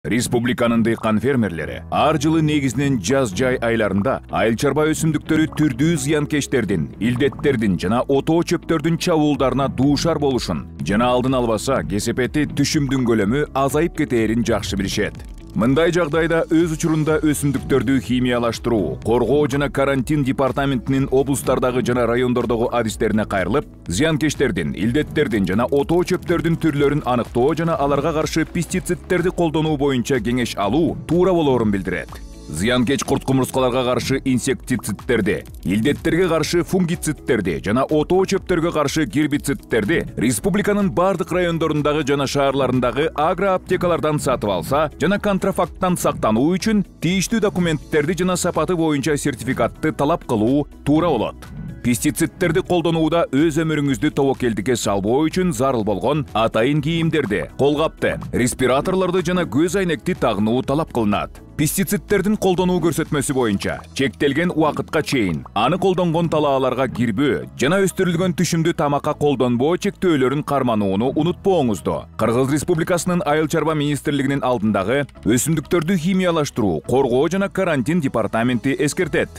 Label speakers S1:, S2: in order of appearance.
S1: Республиканын дыйкан фермерлери ар жылы негизинен жаз жай айларында айыл чарба өсүмдүктөрү түрдүү зыянкечтердин, илдеттердин жана отоо чөптөрдүн чабуулдарына дуушар болушун жана алдын албаса кесепети түшүмдүн көлөмү азайып кетээрин жакшы билишет. Мындай жагдайда өз учурунда өсүмдүктөрдү химиялаштыруу, коргоо жана карантин департаментинин облустардагы жана райондордогу адистерине кайрылып, зыянкечтердин, илдеттердин жана отоо чөптөрдүн түрлөрүн аныктоо жана аларга каршы пестицидтерди колдонуу боюнча кеңеш алуу туура болоорун билдирет. Зыянкеч курт-кумурскаларга каршы инсектицидтерди, илдеттерге каршы фунгицидтерди жана отоо чөптөргө каршы гербицидтерди республиканын бардык райондорундагы жана шаарларындагы агроаптекалардан сатып алса жана контрафакттан сактануу үчүн тийиштүү документтерди жана сапаты боюнча сертификатты талап кылуу туура болот. Пестицидтерди колдонууда өз өмүрүңүздү тобокелдикке салбоо үчүн зарыл болгон атайын кийимдерди, колгапты, респираторлорду жана көз айнекти тагынуу талап кылынат. Пестицидтердин колдонуу көрсөтмөсү боюнча чектелген убакытка чейин аны колдонгон талааларга кирбөө жана өстүрүлгөн түшүмдүү тамакка колдонбоо чектөөлөрүн карманууну унутпооңузду. Кыргыз Республикасынын айыл чарба министрлигинин алдындагы өсүмдүктөрдү химиялаштыруу, коргоо жана карантин департаменти эскертет.